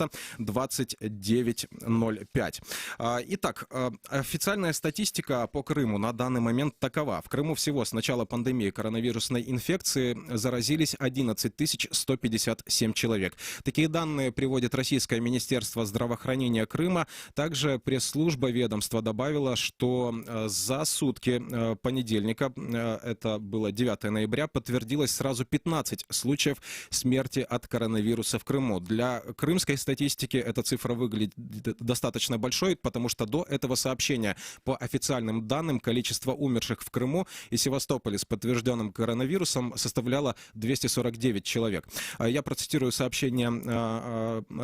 марта 29:05. Итак, официальная статистика по Крыму на данный момент такова. В Крыму всего с начала пандемии коронавирусной инфекции заразились 11 157 человек. Такие данные приводит Российское министерство здравоохранения Крыма. Также пресс-служба ведомства добавила, что за сутки понедельника, это было 9 ноября, подтвердилось сразу 15 случаев смерти от коронавируса в Крыму. Для крымской статистики эта цифра выглядит достаточно большой, потому что до этого сообщения по официальным данным количество умерших в Крыму и Севастополе с подтвержденным коронавирусом составляло 249 человек. Я процитирую сообщение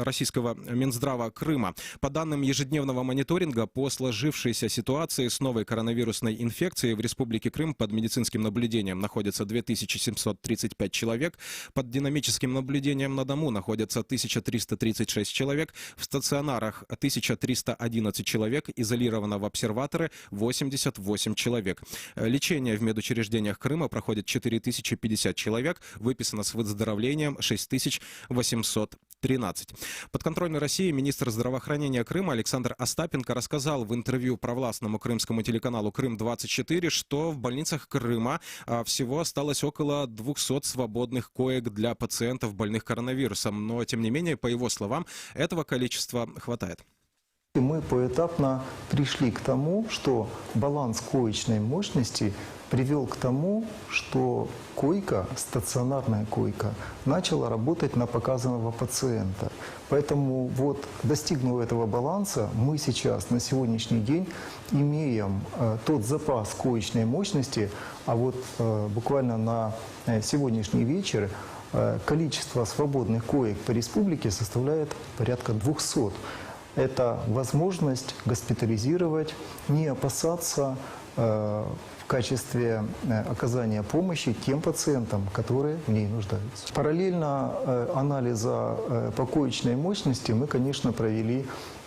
российского Минздрава Крыма. По данным ежедневного мониторинга, по сложившейся ситуации с новой коронавирусной инфекцией в Республике Крым под медицинским наблюдением находится 2735 человек, под динамическим наблюдением на дому находятся 1336 человек, в стационарах 1311 человек, изолировано в обсерваторы 88 человек. Лечение в медучреждениях Крыма проходит 4050 человек, выписано с выздоровлением 6813. Подконтрольной России министр здравоохранения Крыма Александр Остапенко рассказал в интервью провластному крымскому телеканалу «Крым-24», что в больницах Крыма всего осталось около 200 свободных коек для пациентов, больных коронавирусом. Но, тем не менее, по его словам, этого количества хватает. Мы поэтапно пришли к тому, что баланс коечной мощности привел к тому, что койка, стационарная койка, начала работать на показанного пациента. Поэтому вот, достигнув этого баланса, мы сейчас на сегодняшний день имеем тот запас коечной мощности, а вот буквально на сегодняшний вечер количество свободных коек по республике составляет порядка 200. Это возможность госпитализировать, не опасаться в качестве оказания помощи тем пациентам, которые в ней нуждаются. Параллельно анализа по коечной мощности мы, конечно, провели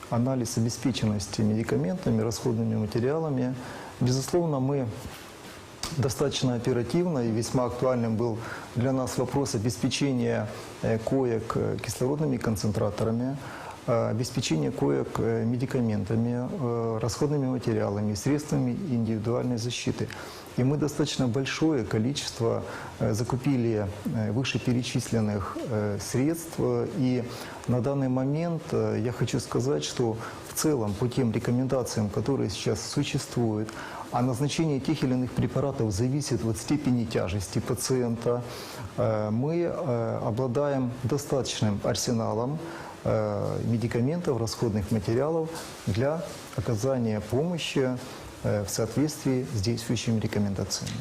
анализ обеспеченности медикаментами, расходными материалами. Безусловно, мы достаточно оперативно, и весьма актуальным был для нас вопрос обеспечения коек кислородными концентраторами, обеспечение коек медикаментами, расходными материалами, средствами индивидуальной защиты. И мы достаточно большое количество закупили вышеперечисленных средств. И на данный момент я хочу сказать, что в целом по тем рекомендациям, которые сейчас существуют, а назначение тех или иных препаратов зависит от степени тяжести пациента, мы обладаем достаточным арсеналом медикаментов, расходных материалов для оказания помощи в соответствии с действующими рекомендациями.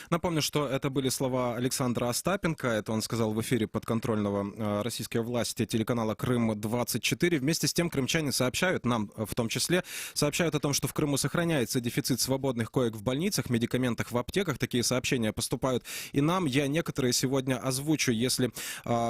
Напомню, что это были слова Александра Остапенко. Это он сказал в эфире подконтрольного российской власти телеканала «Крым-24». Вместе с тем крымчане сообщают, нам в том числе, сообщают о том, что в Крыму сохраняется дефицит свободных коек в больницах, медикаментах в аптеках. Такие сообщения поступают и нам. Я некоторые сегодня озвучу, если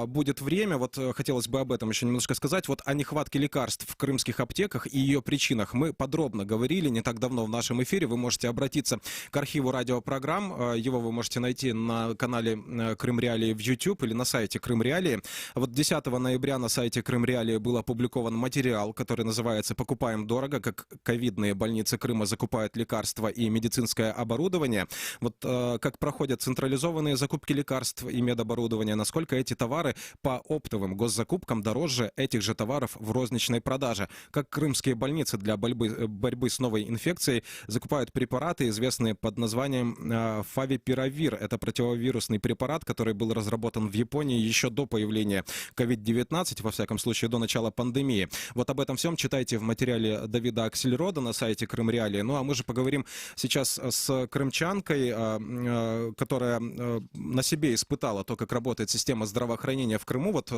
будет время. Вот хотелось бы об этом еще немножко сказать. Вот о нехватке лекарств в крымских аптеках и ее причинах мы подробно говорили не так давно в нашем эфире. Вы можете обратиться к архиву радиопрограмм. Его вы можете найти на канале Крым Реалии в YouTube или на сайте Крым Реалии. Вот 10 ноября на сайте Крым Реалии был опубликован материал, который называется «Покупаем дорого. Как ковидные больницы Крыма закупают лекарства и медицинское оборудование». Вот как проходят централизованные закупки лекарств и медоборудования, насколько эти товары по оптовым госзакупкам дороже этих же товаров в розничной продаже. Как крымские больницы для борьбы с новой инфекцией закупают препараты, известные под названием фавипиравир. Это противовирусный препарат, который был разработан в Японии еще до появления COVID-19, во всяком случае до начала пандемии. Вот об этом всем читайте в материале Давида Аксельрода на сайте Крым Реалии. Ну а мы же поговорим сейчас с крымчанкой, которая на себе испытала то, как работает система здравоохранения в Крыму. Вот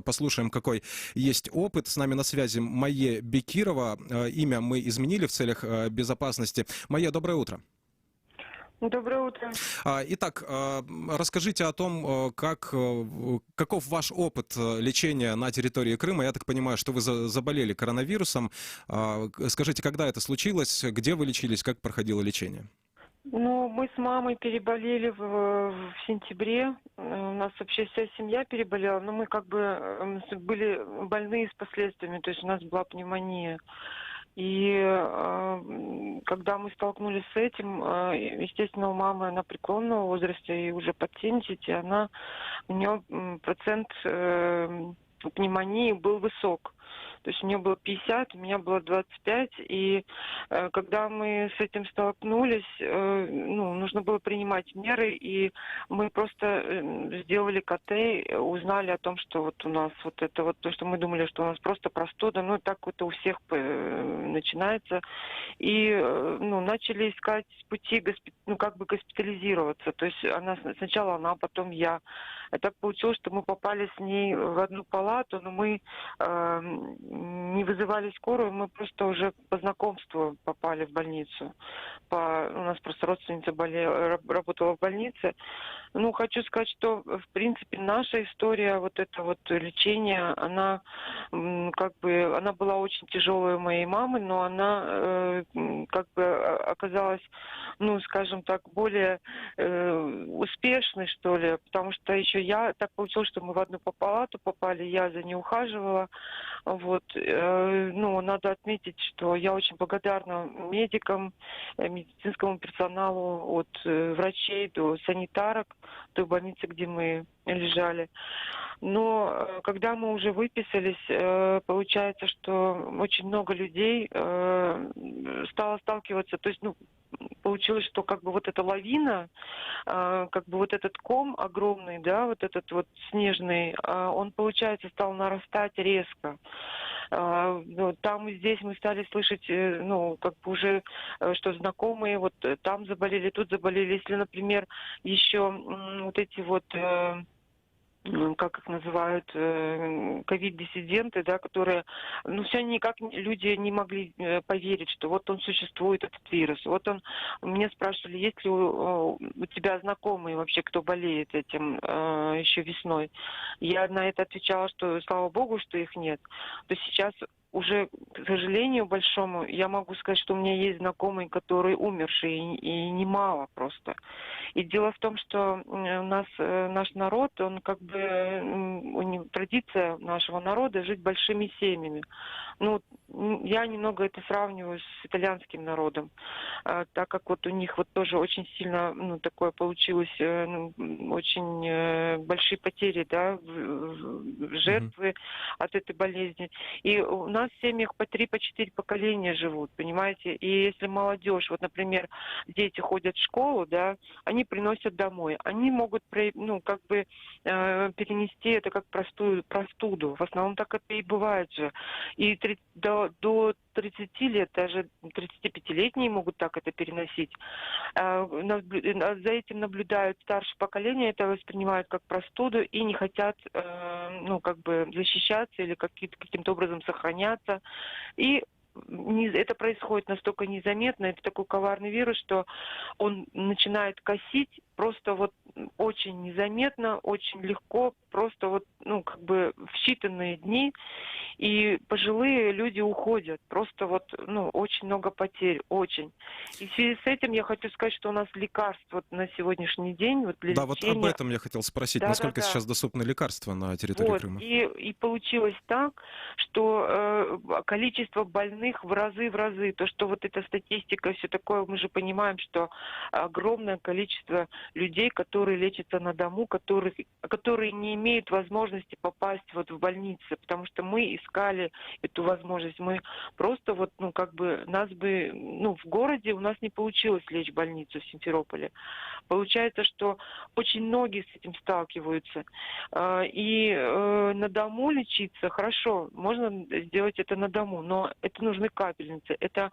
послушаем, какой есть опыт. С нами на связи Майя Бекирова. Имя мы изменили в целях безопасности. Майя, доброе утро. Доброе утро. Итак, расскажите о том, каков ваш опыт лечения на территории Крыма. Я так понимаю, что вы заболели коронавирусом. Скажите, когда это случилось, где вы лечились, как проходило лечение? Ну, мы с мамой переболели в сентябре. У нас вообще вся семья переболела, но мы как бы были больны с последствиями, то есть у нас была пневмония. И когда мы столкнулись с этим, естественно, у мамы она преклонного возраста и уже под 70, и у нее процент пневмонии был высок. То есть у нее было 50, у меня было 25, и когда мы с этим столкнулись, ну, нужно было принимать меры, и мы просто сделали КТ, узнали о том, что вот у нас вот это вот то, что мы думали, что у нас просто простуда, ну, так вот у всех начинается, и ну, начали искать пути, ну, как бы госпитализироваться, то есть сначала она, потом я. И так получилось, что мы попали с ней в одну палату, но мы не вызывали скорую, мы просто уже по знакомству попали в больницу. У нас просто родственница работала в больнице. Ну, хочу сказать, что, в принципе, наша история, вот это вот лечение, она как бы, она была очень тяжелая у моей мамы, но она как бы оказалась, ну, скажем так, более успешной, что ли, потому что еще так получилось, что мы в одну палату попали, я за ней ухаживала, вот, ну, надо отметить, что я очень благодарна медикам, медицинскому персоналу, от врачей до санитарок, той больницы, где мы лежали. Но когда мы уже выписались, получается, что очень много людей стало сталкиваться, то есть, ну, получилось, что как бы вот эта лавина, как бы вот этот ком огромный, да, вот этот вот снежный, он, получается, стал нарастать резко. Там и здесь мы стали слышать, ну, как бы уже, что знакомые вот там заболели, тут заболели. Если, например, еще вот эти вот как их называют, ковид-диссиденты, да, которые, ну, все никак люди не могли поверить, что вот он существует, этот вирус. Вот он, мне спрашивали, есть ли у тебя знакомые вообще, кто болеет этим еще весной. Я на это отвечала, что слава богу, что их нет. То сейчас уже, к сожалению, большому, я могу сказать, что у меня есть знакомые, которые умершие, и немало просто. И дело в том, что у нас наш народ, он как бы, традиция нашего народа жить большими семьями. Ну, я немного это сравниваю с итальянским народом, так как вот у них вот тоже очень сильно, ну, такое получилось, очень большие потери, да, жертвы от этой болезни. И у нас в семьях по 3-4 поколения живут, понимаете? И если молодежь, вот, например, дети ходят в школу, да, они приносят домой. Они могут, ну, как бы перенести это как простуду. В основном так это и бывает же. И до 30 лет, даже 35-летние могут так это переносить. За этим наблюдают старшее поколение, это воспринимают как простуду и не хотят, ну, как бы защищаться или каким-то образом сохраняться. И это происходит настолько незаметно, это такой коварный вирус, что он начинает косить просто вот очень незаметно, очень легко, просто вот, ну, как бы в считанные дни, и пожилые люди уходят, просто вот, ну, очень много потерь, очень. И в связи с этим я хочу сказать, что у нас лекарств вот на сегодняшний день вот для Да, вот об лечения. этом я хотел спросить. Насколько Да-да-да. сейчас доступны лекарства на территории Вот, Крыма? и получилось так, что количество больных в разы, то, что вот эта статистика, все такое, мы же понимаем, что огромное количество людей, которые лечатся на дому, которые не имеют возможности попасть вот в больницы, потому что мы искали эту возможность, мы просто вот, ну, как бы, нас бы, ну, в городе у нас не получилось лечь в больницу в Симферополе. Получается, что очень многие с этим сталкиваются. И на дому лечиться, хорошо, можно сделать это на дому, но это нужны капельницы. Это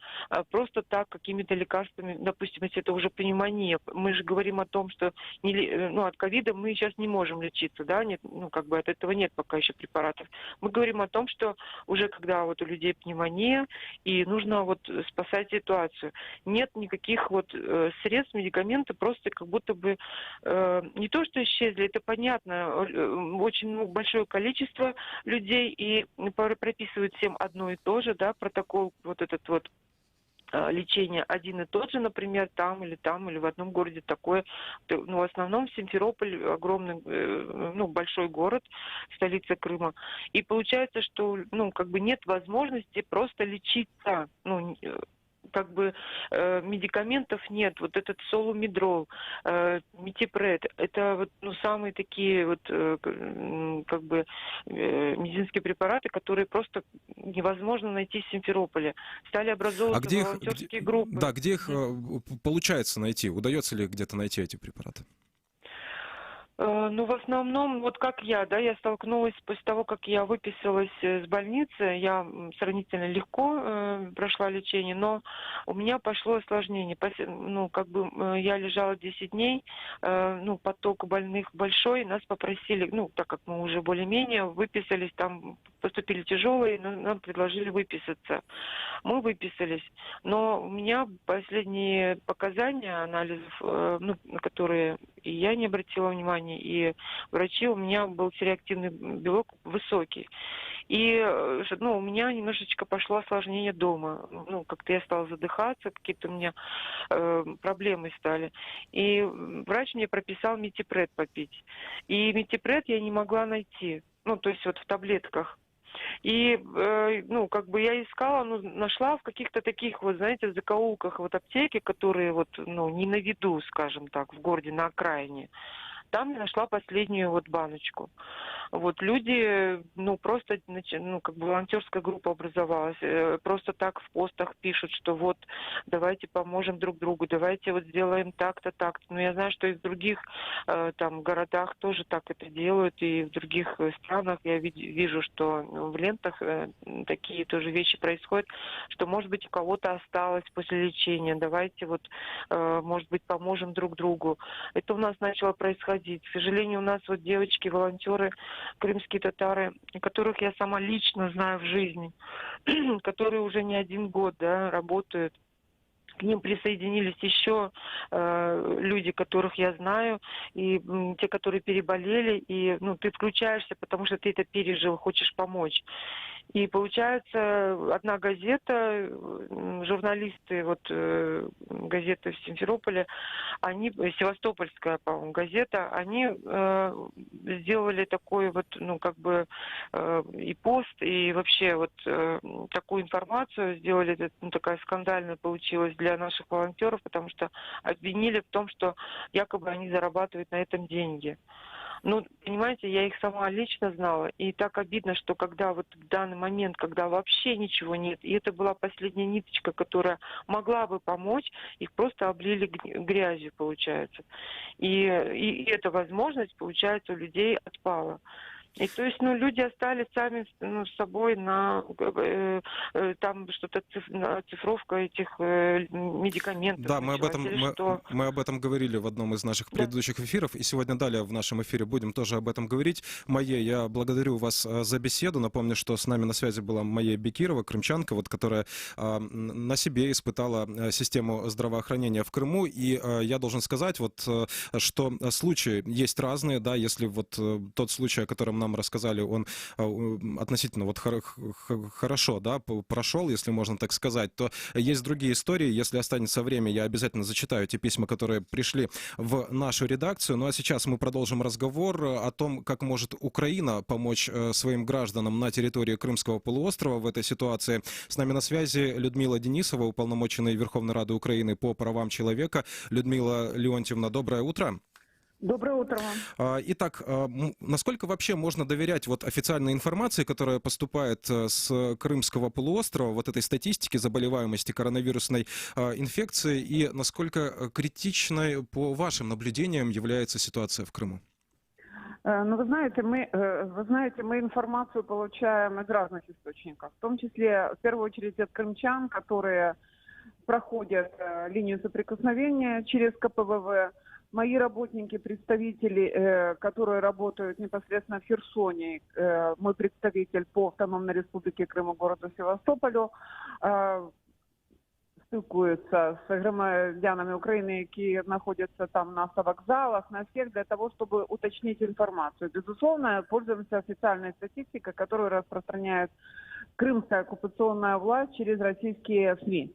просто так, какими-то лекарствами, допустим, если это уже пневмония. Мы же говорим о том, что от ковида мы сейчас не можем лечиться, да, нет, ну, как бы от этого нет пока еще препаратов. Мы говорим о том, что уже когда вот у людей пневмония, и нужно вот спасать ситуацию. Нет никаких вот средств, медикаментов, просто как будто бы не то, что исчезли, это понятно, очень большое количество людей и прописывают всем одно и то же, да, протокол вот этот вот лечения один и тот же, например, там, или в одном городе такое. Ну, в основном Симферополь огромный, ну, большой город, столица Крыма. И получается, что, ну, как бы нет возможности просто лечиться. Ну, как бы медикаментов нет. Вот этот солумедрол, метипред, это вот, ну, самые такие вот как бы медицинские препараты, которые просто невозможно найти в Симферополе. Стали А образовываться где их, волонтерские группы. да, где их Мгм. получается найти? Удается ли где-то найти эти препараты? Ну, в основном, вот как я, да, я столкнулась после того, как я выписалась с больницы, я сравнительно легко прошла лечение, но у меня пошло осложнение. Ну, как бы я лежала 10 дней, ну, поток больных большой, нас попросили, ну, так как мы уже более-менее выписались, там поступили тяжелые, но нам предложили выписаться. Мы выписались, но у меня последние показания анализов, ну, на которые и я не обратила внимания, и врачи, у меня был C-реактивный белок высокий. И, ну, у меня немножечко пошло осложнение дома. Ну, как-то я стала задыхаться, какие-то у меня проблемы стали. И врач мне прописал метипред попить. И метипред я не могла найти. Ну, то есть вот в таблетках. И, ну, как бы я искала, ну, нашла в каких-то таких, вот, знаете, в закоулках вот аптеки, которые вот, ну, не на виду, скажем так, в городе, на окраине. Там я нашла последнюю вот баночку. Вот люди, ну, просто, ну, как бы волонтерская группа образовалась. Просто так в постах пишут, что вот, давайте поможем друг другу, давайте вот сделаем так-то, так-то. Но я знаю, что и в других там городах тоже так это делают, и в других странах я вижу, что в лентах такие тоже вещи происходят, что, может быть, у кого-то осталось после лечения, давайте вот, может быть, поможем друг другу. Это у нас начало происходить. К сожалению, у нас вот девочки, волонтеры, крымские татары, которых я сама лично знаю в жизни, которые уже не один год, да, работают. К ним присоединились еще люди, которых я знаю, и те, которые переболели, и, ну, ты включаешься, потому что ты это пережил, хочешь помочь. И получается, одна газета, журналисты вот газеты в Симферополе, они, Севастопольская, по-моему, газета, они сделали такой вот, ну, как бы и пост, и вообще вот такую информацию сделали, это, ну, такая скандальная получилась для наших волонтеров, потому что обвинили в том, что якобы они зарабатывают на этом деньги. Ну, понимаете, я их сама лично знала, и так обидно, что когда вот в данный момент, когда вообще ничего нет, и это была последняя ниточка, которая могла бы помочь, их просто облили грязью, получается. И эта возможность, получается, у людей отпала. И то есть, ну, люди остались сами, ну, с собой там что-то цифровка этих медикаментов Да, началась, или что. мы об этом говорили в одном из наших Да. предыдущих эфиров, и сегодня далее в нашем эфире будем тоже об этом говорить. Майя, я благодарю вас за беседу. Напомню, что с нами на связи была Майя Бекирова, крымчанка, вот, которая на себе испытала систему здравоохранения в Крыму. И я должен сказать, вот, что случаи есть разные, да, если вот тот случай, о котором нам рассказали, он относительно вот хорошо, да, прошел, если можно так сказать, то есть другие истории. Если останется время, я обязательно зачитаю те письма, которые пришли в нашу редакцию. Ну а сейчас мы продолжим разговор о том, как может Украина помочь своим гражданам на территории Крымского полуострова в этой ситуации. С нами на связи Людмила Денисова, уполномоченная Верховной Рады Украины по правам человека. Людмила Леонтьевна, доброе утро. Доброе утро вам. Итак, насколько вообще можно доверять вот официальной информации, которая поступает с Крымского полуострова, вот этой статистике заболеваемости коронавирусной инфекцией, и насколько критичной, по вашим наблюдениям, является ситуация в Крыму? Ну, вы знаете, мы информацию получаем из разных источников, в том числе, в первую очередь, от крымчан, которые проходят линию соприкосновения через КПВВ. Мои работники, представители, которые работают непосредственно в Херсоне, мой представитель по Автономной Республике Крым и городу Севастополю, спілкуються з громадянами України, які знаходятся там на автовокзалах, на всех, для того, чтобы уточнить информацию. Безусловно, пользуемся официальной статистикой, которую распространяет крымская оккупационная власть через российские СМИ.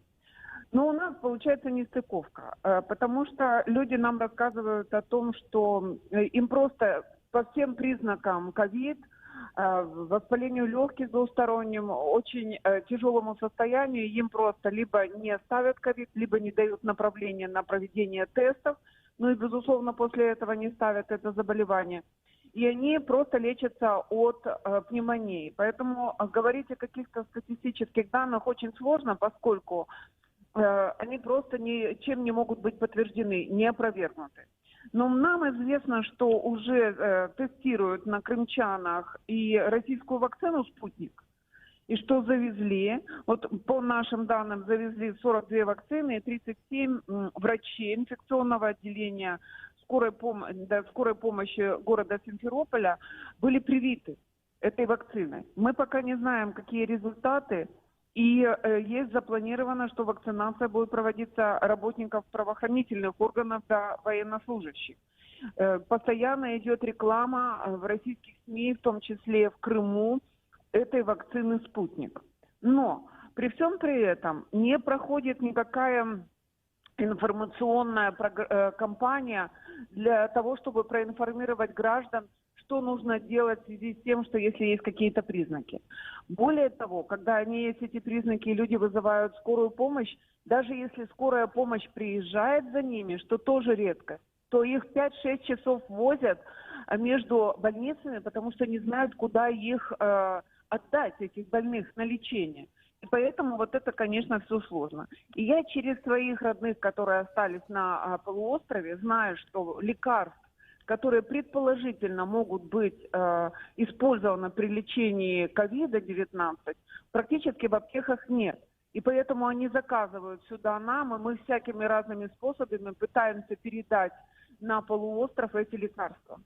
Но у нас получается нестыковка, потому что люди нам рассказывают о том, что им просто по всем признакам ковид, воспалению легких двусторонним, очень тяжелому состоянию, им просто либо не ставят ковид, либо не дают направление на проведение тестов, ну и, безусловно, после этого не ставят это заболевание. И они просто лечатся от пневмонии. Поэтому говорить о каких-то статистических данных очень сложно, поскольку они просто ничем не могут быть подтверждены, не опровергнуты. Но нам известно, что уже тестируют на крымчанах и российскую вакцину «Спутник», и что завезли, вот по нашим данным, завезли 42 вакцины и 37 врачей инфекционного отделения скорой помощи города Симферополя были привиты этой вакциной. Мы пока не знаем, какие результаты. И есть запланировано, что вакцинация будет проводиться работников правоохранительных органов до военнослужащих. Постоянно идет реклама в российских СМИ, в том числе в Крыму, этой вакцины «Спутник». Но при всем при этом не проходит никакая информационная кампания для того, чтобы проинформировать граждан, что нужно делать в связи с тем, что если есть какие-то признаки. Более того, когда они есть эти признаки, люди вызывают скорую помощь, даже если скорая помощь приезжает за ними, что тоже редко, то их 5-6 часов возят между больницами, потому что не знают, куда их отдать, этих больных, на лечение. И поэтому вот это, конечно, все сложно. И я через своих родных, которые остались на полуострове, знаю, что лекарств, которые предположительно могут быть использованы при лечении ковида-19, практически в аптеках нет. И поэтому они заказывают сюда нам, и мы всякими разными способами пытаемся передать на полуостров эти лекарства.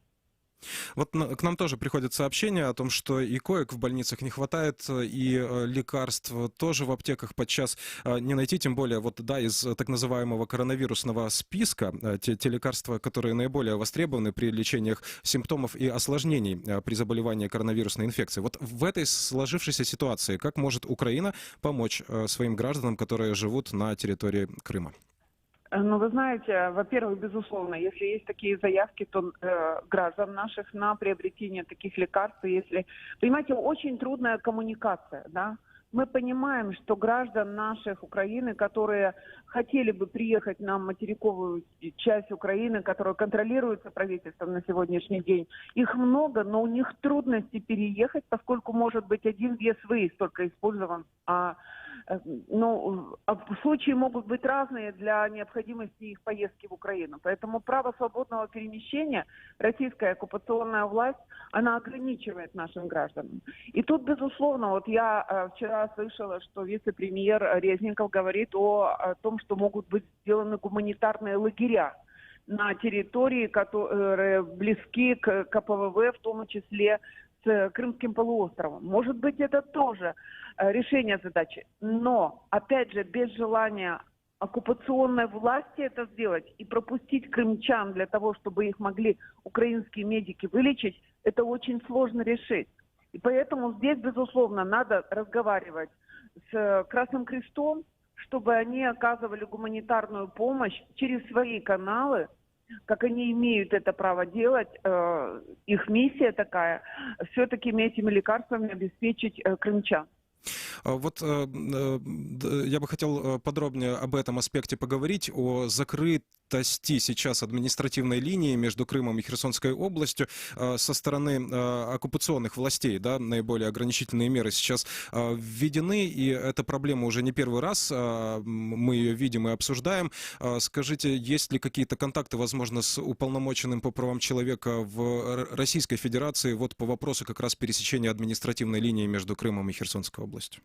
Вот к нам тоже приходят сообщения о том, что и коек в больницах не хватает, и лекарств тоже в аптеках подчас не найти, тем более вот да, из так называемого коронавирусного списка те лекарства, которые наиболее востребованы при лечениях симптомов и осложнений при заболевании коронавирусной инфекцией. Вот в этой сложившейся ситуации как может Украина помочь своим гражданам, которые живут на территории Крыма? Ну, вы знаете, во-первых, безусловно, если есть такие заявки, то граждан наших на приобретение таких лекарств, если... Понимаете, очень трудная коммуникация, да? Мы понимаем, что граждан наших Украины, которые хотели бы приехать на материковую часть Украины, которая контролируется правительством на сегодняшний день, их много, но у них трудности переехать, поскольку, может быть, один въезд-выезд только использован, случаи могут быть разные для необходимости их поездки в Украину. Поэтому право свободного перемещения российская оккупационная власть, она ограничивает нашим гражданам. И тут, безусловно, вот я вчера слышала, что вице-премьер Резников говорит о том, что могут быть сделаны гуманитарные лагеря на территории, которые близки к КПВВ, в том числе с Крымским полуостровом. Может быть, это тоже решение задачи. Но, опять же, без желания оккупационной власти это сделать и пропустить крымчан для того, чтобы их могли украинские медики вылечить, это очень сложно решить. И поэтому здесь, безусловно, надо разговаривать с Красным Крестом, чтобы они оказывали гуманитарную помощь через свои каналы, как они имеют это право делать, их миссия такая, все-таки этими лекарствами обеспечить крымчан. Вот я бы хотел подробнее об этом аспекте поговорить, о закрытости сейчас административной линии между Крымом и Херсонской областью со стороны оккупационных властей, да, наиболее ограничительные меры сейчас введены, и эта проблема уже не первый раз, мы ее видим и обсуждаем. Скажите, есть ли какие-то контакты, возможно, с уполномоченным по правам человека в Российской Федерации вот по вопросу как раз пересечения административной линии между Крымом и Херсонской областью?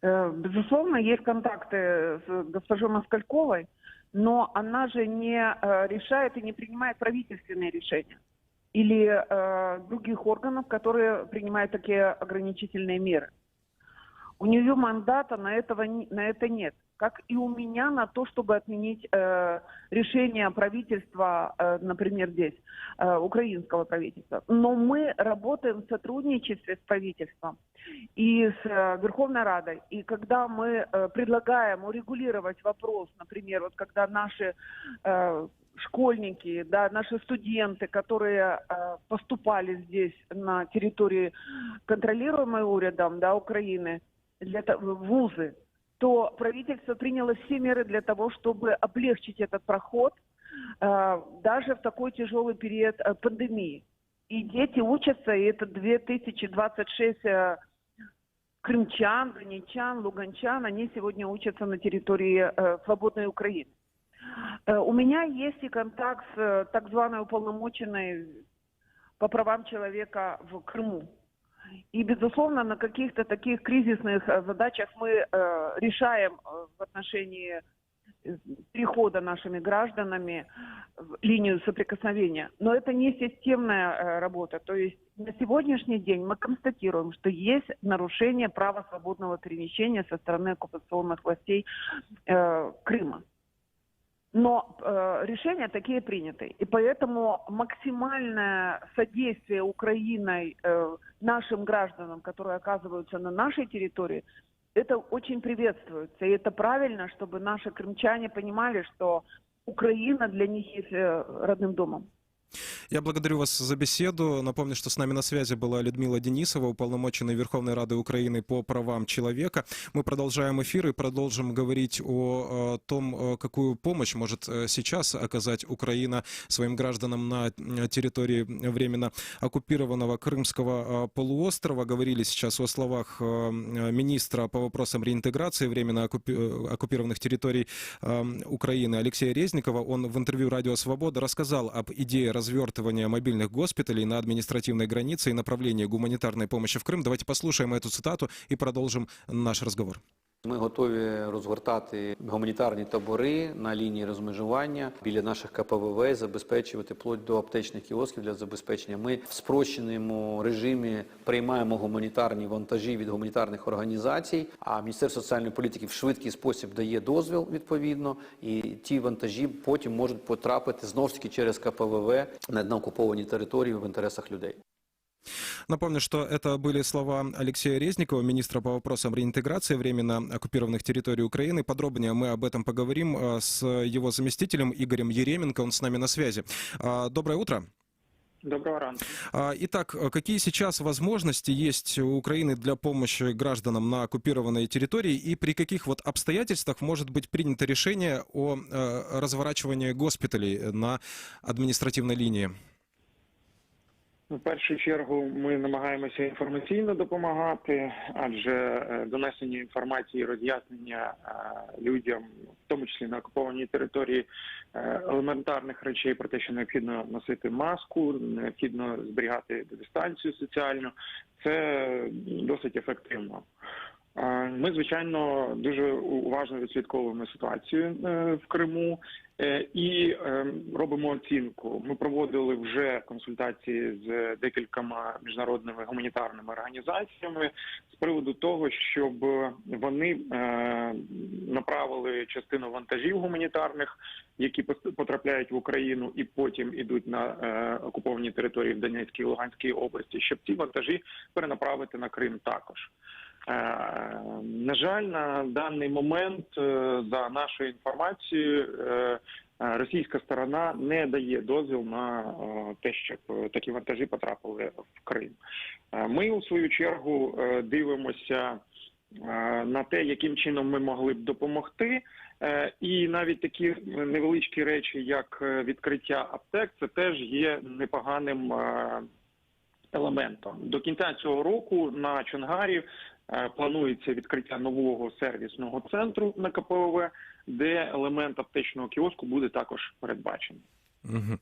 Безусловно, есть контакты с госпожой Москальковой, но она же не решает и не принимает правительственные решения или других органов, которые принимают такие ограничительные меры. У нее мандата на это нет. как и у меня на то, чтобы отменить решение правительства, например, здесь, украинского правительства. Но мы работаем в сотрудничестве с правительством и с Верховной Радой. И когда мы предлагаем урегулировать вопрос, например, вот когда наши школьники, да, наши студенты, которые поступали здесь на территории, контролируемой урядом, да, Украины, в вузы, то правительство приняло все меры для того, чтобы облегчить этот проход даже в такой тяжелый период пандемии. И дети учатся, и это 2026 крымчан, донечан, луганчан, они сегодня учатся на территории свободной Украины. У меня есть и контакт с так званой уполномоченной по правам человека в Крыму. И, безусловно, на каких-то таких кризисных задачах мы решаем в отношении перехода нашими гражданами в линию соприкосновения. Но это не системная работа. То есть на сегодняшний день мы констатируем, что есть нарушение права свободного перемещения со стороны оккупационных властей Крыма. Но решения такие приняты. И поэтому максимальное содействие Украиной нашим гражданам, которые оказываются на нашей территории, это очень приветствуется. И это правильно, чтобы наши крымчане понимали, что Украина для них есть родным домом. Я благодарю вас за беседу. Напомню, что с нами на связи была Людмила Денисова, уполномоченная Верховной Рады Украины по правам человека. Мы продолжаем эфир и продолжим говорить о том, какую помощь может сейчас оказать Украина своим гражданам на территории временно оккупированного Крымского полуострова. Говорили сейчас о словах министра по вопросам реинтеграции временно оккупированных территорий Украины Алексея Резникова. Он в интервью «Радио Свобода» рассказал об идее развертывания мобильных госпиталей на административной границе и направления гуманитарной помощи в Крым. Давайте послушаем эту цитату и продолжим наш разговор. Ми готові розгортати гуманітарні табори на лінії розмежування біля наших КПВВ, забезпечувати вплоть до аптечних кіосків для забезпечення. Ми в спрощеному режимі приймаємо гуманітарні вантажі від гуманітарних організацій, а Міністерство соціальної політики в швидкий спосіб дає дозвіл відповідно, і ті вантажі потім можуть потрапити знову ж таки через КПВВ на окуповані території в інтересах людей. Напомню, что это были слова Алексея Резникова, министра по вопросам реинтеграции временно оккупированных территорий Украины. Подробнее мы об этом поговорим с его заместителем Игорем Еременко. Он с нами на связи. Доброе утро. Доброго ранку. Итак, какие сейчас возможности есть у Украины для помощи гражданам на оккупированной территории и при каких вот обстоятельствах может быть принято решение о разворачивании госпиталей на административной линии? В першу чергу ми намагаємося інформаційно допомагати, адже донесення інформації, роз'яснення людям, в тому числі на окупованій території, елементарних речей про те, що необхідно носити маску, необхідно зберігати дистанцію соціальну, це досить ефективно. Ми, звичайно, дуже уважно відслідковуємо ситуацію в Криму і робимо оцінку. Ми проводили вже консультації з декількома міжнародними гуманітарними організаціями з приводу того, щоб вони направили частину вантажів гуманітарних, які потрапляють в Україну і потім ідуть на окуповані території в Донецькій і Луганській області, щоб ці вантажі перенаправити на Крим також. На жаль, на даний момент, за нашою інформацією, російська сторона не дає дозвіл на те, щоб такі вантажі потрапили в Крим. Ми, у свою чергу, дивимося на те, яким чином ми могли б допомогти. І навіть такі невеличкі речі, як відкриття аптек, це теж є непоганим елементом. До кінця цього року на Чонгарі планується відкриття нового сервісного центру на КПВВ, де елемент аптечного кіоску буде також передбачений. Угу.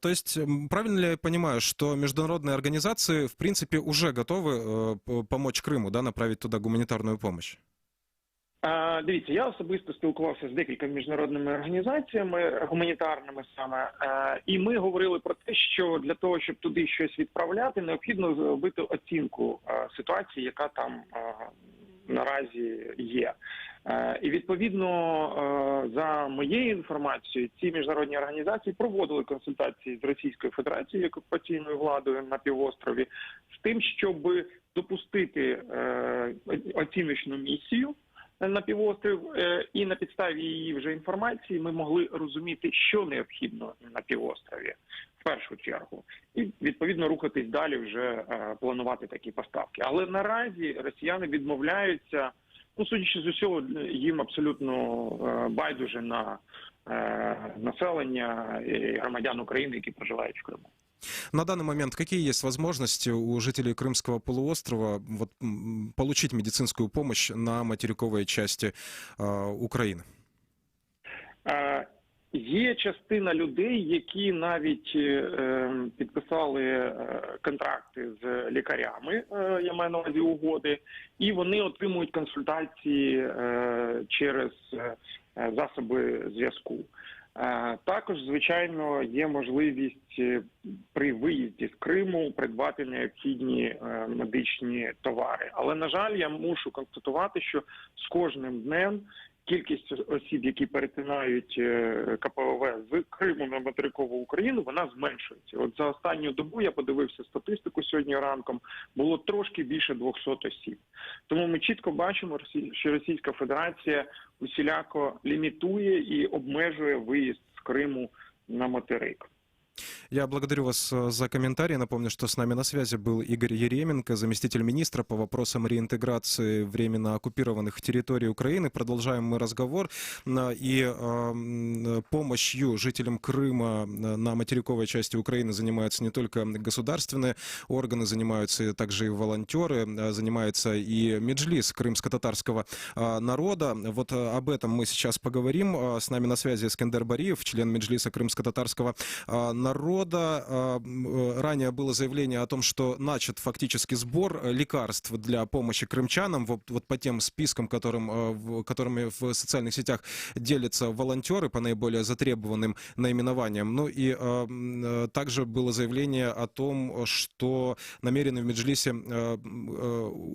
То есть, правильно ли я понимаю, что международные организации, в принципе, уже готовы помочь Крыму, да, направить туда гуманитарную помощь? Дивіться, я особисто спілкувався з декількома міжнародними організаціями, гуманітарними саме, і ми говорили про те, що для того, щоб туди щось відправляти, необхідно зробити оцінку ситуації, яка там наразі є. І відповідно, за моєю інформацією, ці міжнародні організації проводили консультації з Російською Федерацією як окупаційною владою на півострові з тим, щоб допустити оціночну місію на півострів, і на підставі її вже інформації ми могли розуміти, що необхідно на півострові в першу чергу, і відповідно рухатись далі, вже планувати такі поставки. Але наразі росіяни відмовляються. Ну, судячи з усього, їм абсолютно байдуже на населення і громадян України, які проживають в Криму. На данный момент какие есть возможности у жителей Крымского полуострова получить медицинскую помощь на материковой части Украины? Є частина людей, які навіть підписали контракти з лікарями, я маю на увазі угоди, і вони отримують консультації через засоби зв'язку. Також, звичайно, є можливість при виїзді з Криму придбати необхідні медичні товари. Але, на жаль, я мушу констатувати, що з кожним днем кількість осіб, які перетинають КПВВ з Криму на материкову Україну, вона зменшується. От за останню добу, я подивився статистику сьогодні ранком, було трошки більше 200 осіб. Тому ми чітко бачимо, що Російська Федерація усіляко лімітує і обмежує виїзд з Криму на материк. Я благодарю вас за комментарий. Напомню, что с нами на связи был Игорь Еременко, заместитель министра по вопросам реинтеграции временно оккупированных территорий Украины. Продолжаем мы разговор. И помощью жителям Крыма на материковой части Украины занимаются не только государственные органы, занимаются также и волонтеры, занимается и Меджлис крымско-татарского народа. Вот об этом мы сейчас поговорим. С нами на связи Эскендер Бариев, член Меджлиса крымско-татарского народа. Ранее было заявление о том, что начат фактически сбор лекарств для помощи крымчанам, вот по тем спискам, которыми в социальных сетях делятся волонтеры по наиболее затребованным наименованиям. Ну и также было заявление о том, что намерены в Меджлисе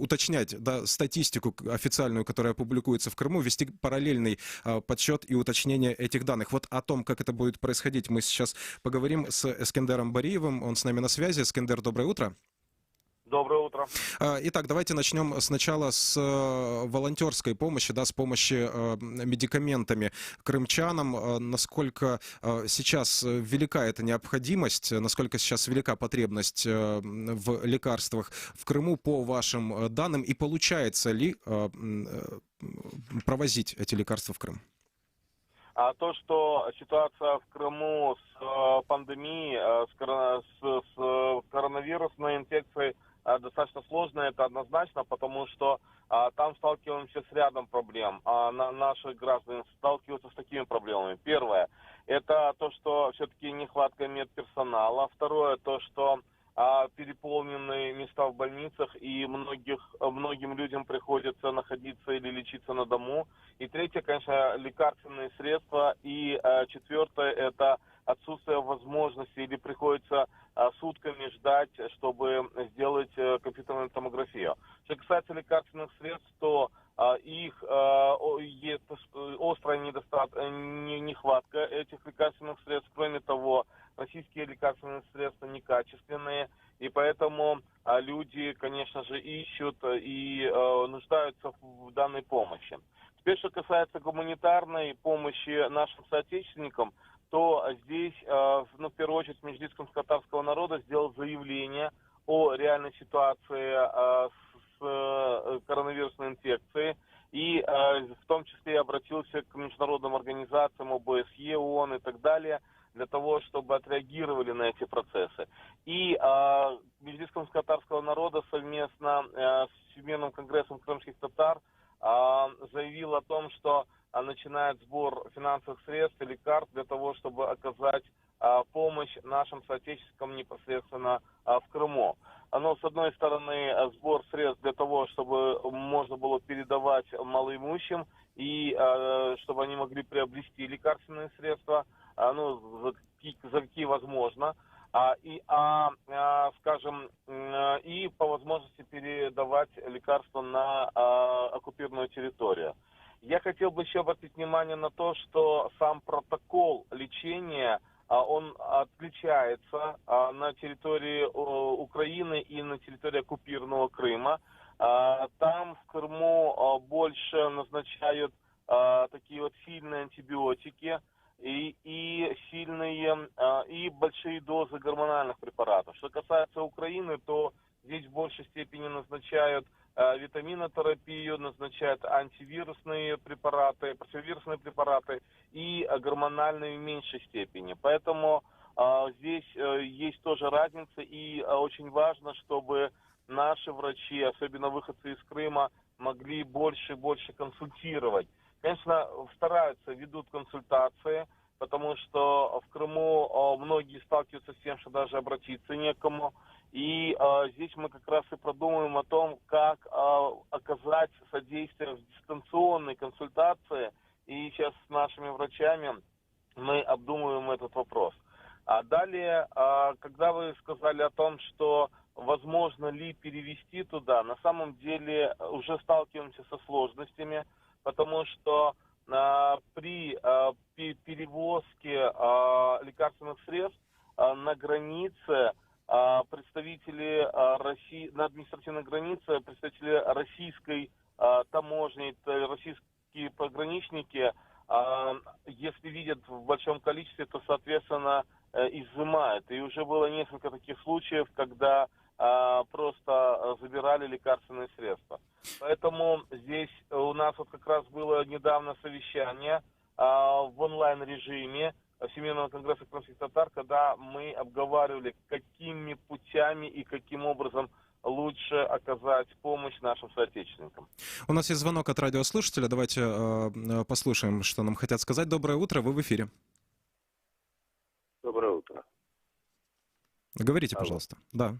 уточнять, да, статистику официальную, которая публикуется в Крыму, вести параллельный подсчет и уточнение этих данных. Вот о том, как это будет происходить, мы сейчас поговорим с Эскендером Бариевым. Он с нами на связи. Эскендер, доброе утро. Доброе утро. Итак, давайте начнем сначала с волонтерской помощи, да, с помощи медикаментами крымчанам. Насколько сейчас велика эта необходимость, насколько сейчас велика потребность в лекарствах в Крыму по вашим данным, и получается ли провозить эти лекарства в Крым? А то, что ситуация в Крыму с пандемией, с коронавирусной инфекцией достаточно сложная, это однозначно, потому что там сталкиваемся с рядом проблем. Наши граждане сталкиваются с такими проблемами. Первое, это то, что все-таки нехватка медперсонала. Второе, то, что переполненные места в больницах, и многим людям приходится находиться или лечиться на дому. И третье, конечно, лекарственные средства. И четвертое, это отсутствие возможности или приходится сутками ждать, чтобы сделать компьютерную томографию. Что касается лекарственных средств, то их есть острая нехватка этих лекарственных средств. Кроме того, российские лекарственные средства некачественные, и поэтому люди, конечно же, ищут и нуждаются в данной помощи. Теперь, что касается гуманитарной помощи нашим соотечественникам, то здесь, в первую очередь, Меджлис крымско-татарского народа сделал заявление о реальной ситуации с коронавирусной инфекцией, и в том числе обратился к международным организациям ОБСЕ, ООН и так далее, для того, чтобы отреагировали на эти процессы. И Меджлис крымско-татарского народа совместно с Всемирным конгрессом крымских татар заявил о том, что начинает сбор финансовых средств и лекарств для того, чтобы оказать помощь нашим соотечественникам непосредственно в Крыму. Но, с одной стороны, сбор средств для того, чтобы можно было передавать малоимущим и чтобы они могли приобрести лекарственные средства, за какие возможно, и по возможности передавать лекарства на оккупированную территорию. Я хотел бы еще обратить внимание на то, что сам протокол лечения, он отличается на территории Украины и на территории оккупированного Крыма. Там в Крыму больше назначают такие вот сильные антибиотики и сильные и большие дозы гормональных препаратов. Что касается Украины, то здесь в большей степени назначают витаминотерапию, назначают антивирусные препараты, противовирусные препараты и гормональные в меньшей степени. Поэтому здесь есть тоже разница, и очень важно, чтобы наши врачи, особенно выходцы из Крыма, могли больше и больше консультировать. Конечно, стараются, ведут консультации, потому что в Крыму многие сталкиваются с тем, что даже обратиться некому. И здесь мы как раз и продумываем о том, как оказать содействие в дистанционной консультации. И сейчас с нашими врачами мы обдумываем этот вопрос. А далее, когда вы сказали о том, что возможно ли перевести туда, на самом деле уже сталкиваемся со сложностями, потому что при перевозке лекарственных средств на границе представители России, на административной границе, представители российской таможни, российские пограничники, если видят в большом количестве, то, соответственно, изымают. И уже было несколько таких случаев, когда просто забирали лекарственные средства. Поэтому здесь у нас вот как раз было недавно совещание в онлайн-режиме Всемирного конгресса крымских татар, когда мы обговаривали, какими путями и каким образом лучше оказать помощь нашим соотечественникам. У нас есть звонок от радиослушателя. Давайте послушаем, что нам хотят сказать. Доброе утро, вы в эфире. Доброе утро. Говорите, Алло. пожалуйста. Да.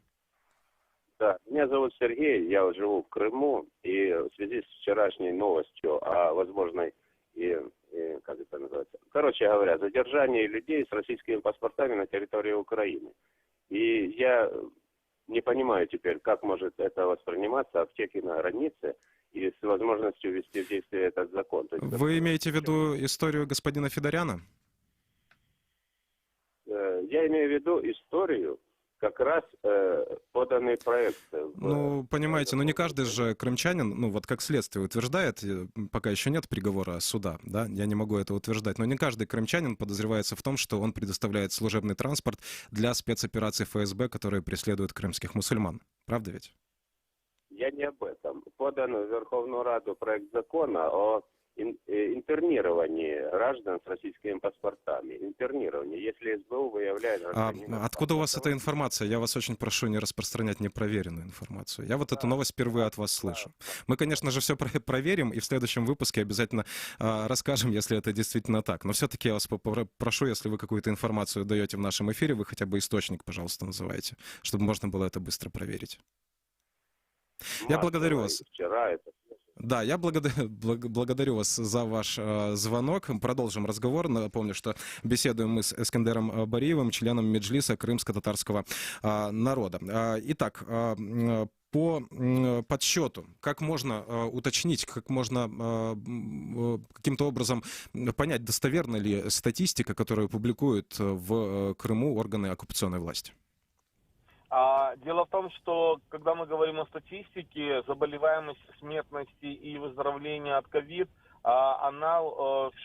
Да, меня зовут Сергей, я живу в Крыму, и в связи с вчерашней новостью о возможной, как это называется, короче говоря, задержании людей с российскими паспортами на территории Украины. И я не понимаю теперь, как может это восприниматься аптеки на границе и с возможностью ввести в действие этот закон. То есть, Вы имеете в виду историю господина Федоряна? Я имею в виду историю, как раз поданный проект. Ну, понимаете, ну не каждый же крымчанин, ну вот как следствие утверждает, пока еще нет приговора суда, да, я не могу это утверждать, но не каждый крымчанин подозревается в том, что он предоставляет служебный транспорт для спецопераций ФСБ, которые преследуют крымских мусульман. Правда ведь? Я не об этом. Подан в Верховную Раду проект закона о интернировании граждан с российскими паспортами. Интернирование, если СБУ выявляет гражданина... Откуда у вас эта информация? Я вас очень прошу не распространять непроверенную информацию. Я вот эту новость впервые от вас слышу. Мы, конечно же, все проверим и в следующем выпуске обязательно расскажем, если это действительно так. Но все-таки я вас прошу, если вы какую-то информацию даете в нашем эфире, вы хотя бы источник, пожалуйста, называйте, чтобы можно было это быстро проверить. Я благодарю вас. Да, я благодарю вас за ваш звонок. Продолжим разговор. Напомню, что беседуем мы с Эскендером Бариевым, членом Меджлиса крымско-татарского народа. Итак, по подсчету, как можно уточнить, как можно каким-то образом понять, достоверна ли статистика, которую публикуют в Крыму органы оккупационной власти? Дело в том, что когда мы говорим о статистике, заболеваемости, смертности и выздоровления от ковид, она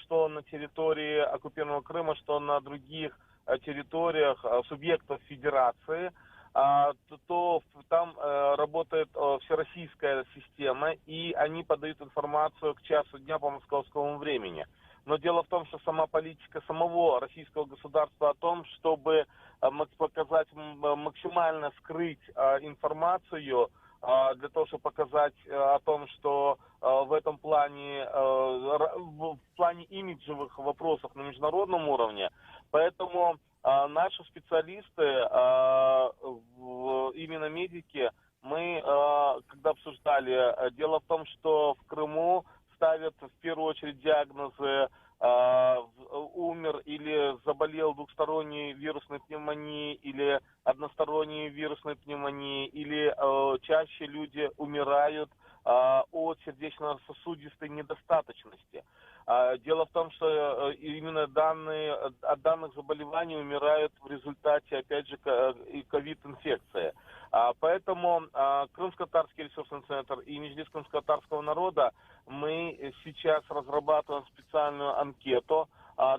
что на территории оккупированного Крыма, что на других территориях субъектов федерации, то там работает всероссийская система, и они подают информацию к часу дня по московскому времени. Но дело в том, что сама политика самого российского государства о том, чтобы показать, максимально скрыть информацию, для того, чтобы показать о том, что в этом плане, в плане имиджевых вопросов на международном уровне. Поэтому наши специалисты, именно медики, мы, когда обсуждали, дело в том, что в Крыму ставят в первую очередь диагнозы умер или заболел двухсторонней вирусной пневмонией или односторонней вирусной пневмонией, или чаще люди умирают от сердечно-сосудистой недостаточности. Дело в том, что именно от данных заболеваний умирают в результате, опять же, и ковид-инфекции. Поэтому Крымско-Татарский ресурсный центр и Меджлис крымско-татарского народа мы сейчас разрабатываем специальную анкету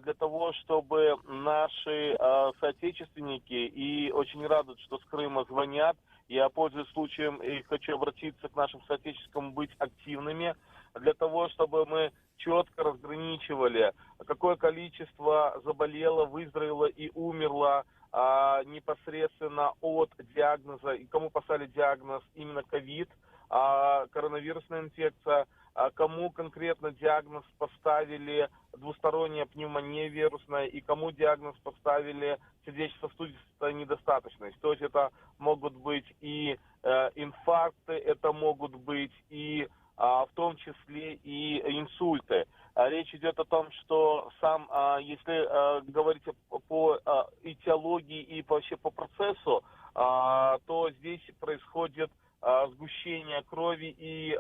для того, чтобы наши соотечественники, и очень радуют, что с Крыма звонят, я, пользуясь случаем, и хочу обратиться к нашим соотечественникам быть активными, для того, чтобы мы четко разграничивали, какое количество заболело, выздоровело и умерло непосредственно от диагноза, и кому поставили диагноз именно ковид, коронавирусная инфекция, кому конкретно диагноз поставили двусторонняя пневмония вирусная и кому диагноз поставили сердечно-сосудистая недостаточность. То есть это могут быть и инфаркты, это могут быть и в том числе и инсульты. Речь идет о том, что если говорить по этиологии и вообще по процессу, то здесь происходит сгущение крови и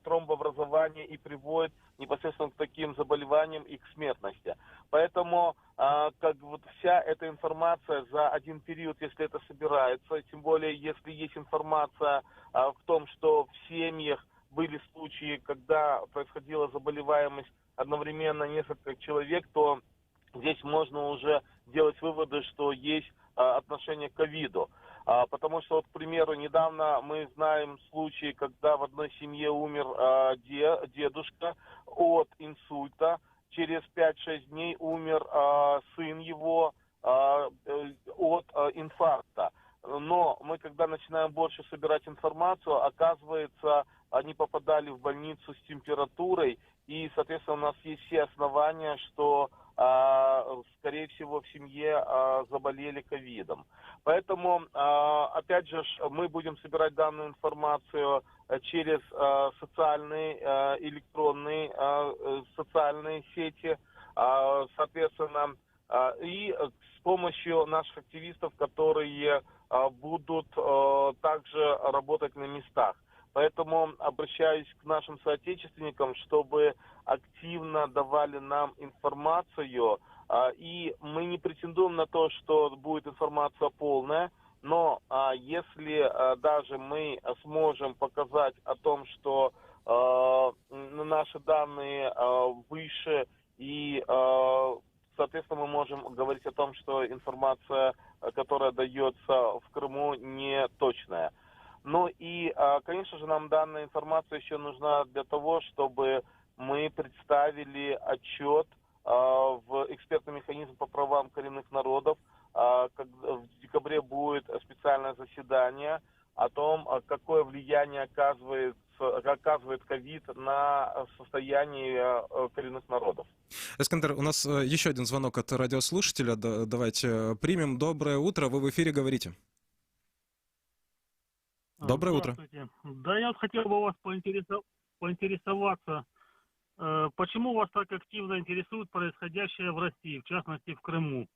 тромбообразование и приводит непосредственно к таким заболеваниям и к смертности. Поэтому вся эта информация за один период, если это собирается, тем более если есть информация в том, что в семьях были случаи, когда происходила заболеваемость одновременно несколько человек, то здесь можно уже делать выводы, что есть отношение к ковиду. Потому что, вот, к примеру, недавно мы знаем случаи, когда в одной семье умер дедушка от инсульта, через 5-6 дней умер сын его от инфаркта. Но мы, когда начинаем больше собирать информацию, оказывается, они попадали в больницу с температурой, и, соответственно, у нас есть все основания, что, скорее всего, в семье заболели ковидом. Поэтому, опять же, мы будем собирать данную информацию через социальные, электронные социальные сети, соответственно, и с помощью наших активистов, которые будут также работать на местах. Поэтому обращаюсь к нашим соотечественникам, чтобы активно давали нам информацию. И мы не претендуем на то, что будет информация полная, но если даже мы сможем показать о том, что наши данные выше и соответственно, мы можем говорить о том, что информация, которая дается в Крыму, не точная. Ну и, конечно же, нам данная информация еще нужна для того, чтобы мы представили отчет в экспертный механизм по правам коренных народов. В декабре будет специальное заседание о том, какое влияние оказывает ковид на состояние коренных народов. Эскандер, у нас еще один звонок от радиослушателя. Давайте примем. Доброе утро, вы в эфире, говорите. Доброе утро. Да, я вот хотел бы у вас поинтересоваться, почему вас так активно интересует происходящее в России, в частности в Крыму?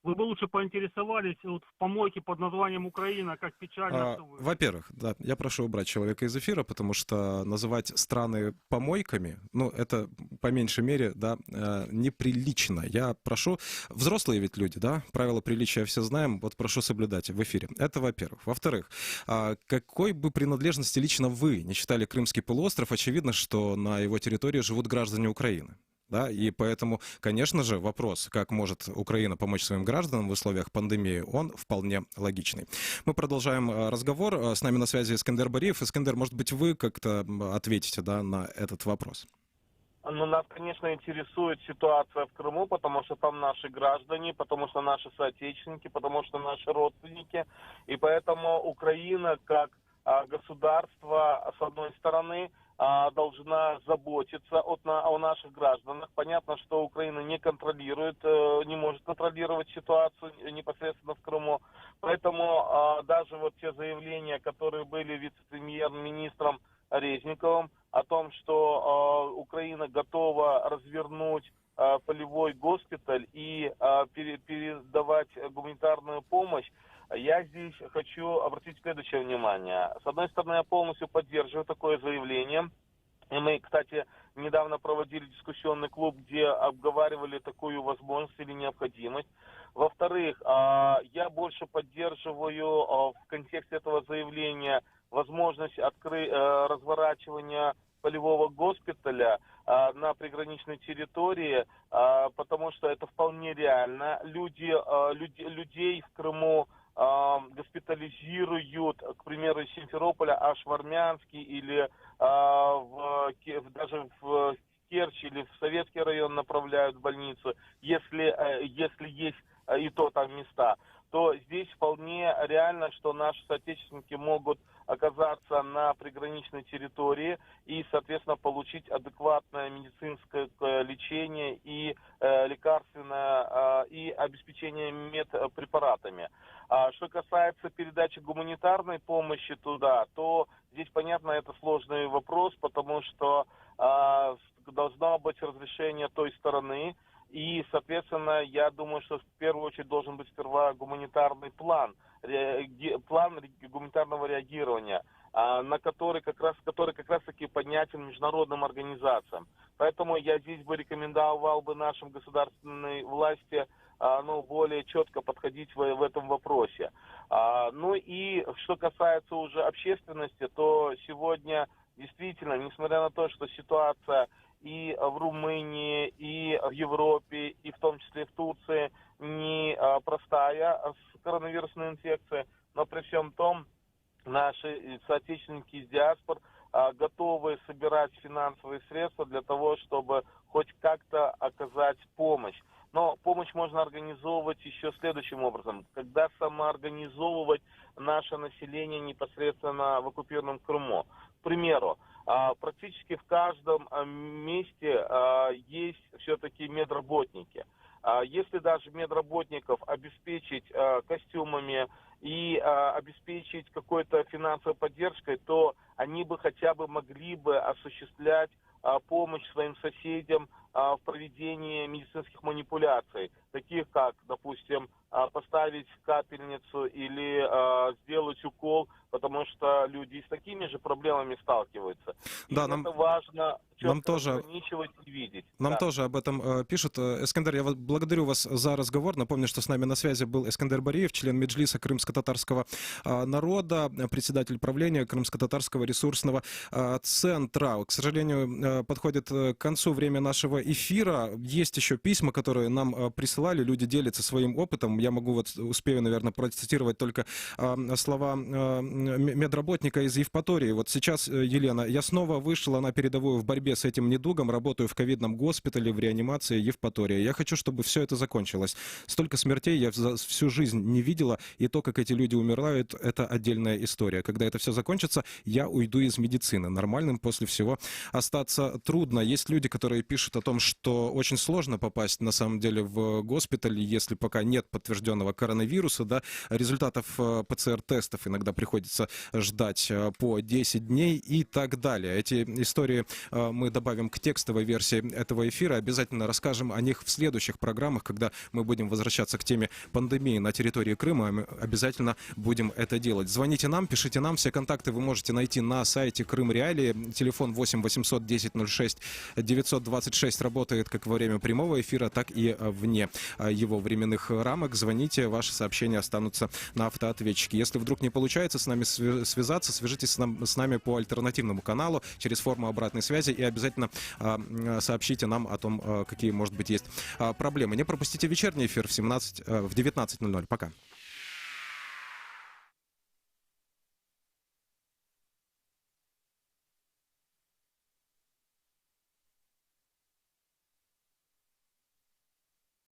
Вы бы лучше поинтересовались вот в помойке под названием Украина, как печально, что вы... Во-первых, да, я прошу убрать человека из эфира, потому что называть страны помойками, ну, это по меньшей мере, да, неприлично. Я прошу, взрослые ведь люди, да, правила приличия все знаем, вот прошу соблюдать в эфире. Это во-первых. Во-вторых, какой бы принадлежности лично вы не считали Крымский полуостров, очевидно, что на его территории живут граждане Украины. Да, и поэтому, конечно же, вопрос, как может Украина помочь своим гражданам в условиях пандемии, он вполне логичный. Мы продолжаем разговор. С нами на связи Эскандер Бариев. Эскандер, может быть, вы как-то ответите, да, на этот вопрос? Ну, нас, конечно, интересует ситуация в Крыму, потому что там наши граждане, потому что наши соотечественники, потому что наши родственники. И поэтому Украина, как государство, с одной стороны, должна заботиться о наших гражданах. Понятно, что Украина не контролирует, не может контролировать ситуацию непосредственно в Крыму. Поэтому даже вот те заявления, которые были вице-премьер-министром Резниковым о том, что Украина готова развернуть полевой госпиталь и передавать гуманитарную помощь, я здесь хочу обратить следующее внимание. С одной стороны, я полностью поддерживаю такое заявление. И мы, кстати, недавно проводили дискуссионный клуб, где обговаривали такую возможность или необходимость. Во-вторых, я больше поддерживаю в контексте этого заявления возможность разворачивания полевого госпиталя на приграничной территории, потому что это вполне реально. Людей в Крыму госпитализируют, к примеру, из Симферополя аж в Армянский или даже в Керчь или в Советский район направляют в больницу, если есть и то там места, то здесь вполне реально, что наши соотечественники могут оказаться на приграничной территории и, соответственно, получить адекватное медицинское лечение и лекарственное, и обеспечение медпрепаратами. Что касается передачи гуманитарной помощи туда, то здесь, понятно, это сложный вопрос, потому что должно быть разрешение той стороны. И, соответственно, я думаю, что в первую очередь должен быть сперва гуманитарный план гуманитарного реагирования, который как раз-таки поднятен международным организациям. Поэтому я здесь бы рекомендовал бы нашим государственной власти более четко подходить в этом вопросе. Ну и что касается уже общественности, то сегодня действительно, несмотря на то, что ситуация и в Румынии, и в Европе, и в том числе в Турции не простая с коронавирусной инфекцией, но при всем том наши соотечественники из диаспор готовы собирать финансовые средства для того, чтобы хоть как-то оказать помощь. Но помощь можно организовывать еще следующим образом. Когда самоорганизовывать наше население непосредственно в оккупированном Крыму. К примеру, практически в каждом месте есть все-таки медработники. Если даже медработников обеспечить костюмами и обеспечить какой-то финансовой поддержкой, то они бы хотя бы могли бы осуществлять помощь своим соседям в проведении медицинских манипуляций, таких как, допустим, поставить капельницу или сделать укол, потому что люди с такими же проблемами сталкиваются. И да, это важно четко тоже ограничивать и видеть. Нам тоже об этом пишут. Эскандер, я благодарю вас за разговор. Напомню, что с нами на связи был Эскандер Бариев, член Меджлиса крымско-татарского народа, председатель правления Крымско-татарского ресурсного центра. К сожалению, подходит к концу время нашего эфира. Есть еще письма, которые нам присылали. Люди делятся своим опытом. Я могу успею, наверное, процитировать только слова медработника из Евпатории. Вот сейчас, Елена, я снова вышла на передовую в борьбе с этим недугом, работаю в ковидном госпитале в реанимации Евпатория. Я хочу, чтобы все это закончилось. Столько смертей я за всю жизнь не видела, и то, как эти люди умирают, это отдельная история. Когда это все закончится, я уйду из медицины. Нормальным после всего остаться трудно. Есть люди, которые пишут о том, что очень сложно попасть, на самом деле, в госпиталь, если пока нет подтвержденного коронавируса, да, результатов ПЦР-тестов иногда приходится ждать по 10 дней и так далее. Эти истории мы добавим к текстовой версии этого эфира. Обязательно расскажем о них в следующих программах, когда мы будем возвращаться к теме пандемии на территории Крыма. Мы обязательно будем это делать. Звоните нам, пишите нам. Все контакты вы можете найти на сайте Крым Реалии. Телефон 8 800 10 06 926 работает как во время прямого эфира, так и вне его временных рамок. Звоните, ваши сообщения останутся на автоответчике. Если вдруг не получается с нами связаться, свяжитесь с нами по альтернативному каналу через форму обратной связи и обязательно сообщите нам о том, какие, может быть, есть проблемы. Не пропустите вечерний эфир в 19:00. Пока.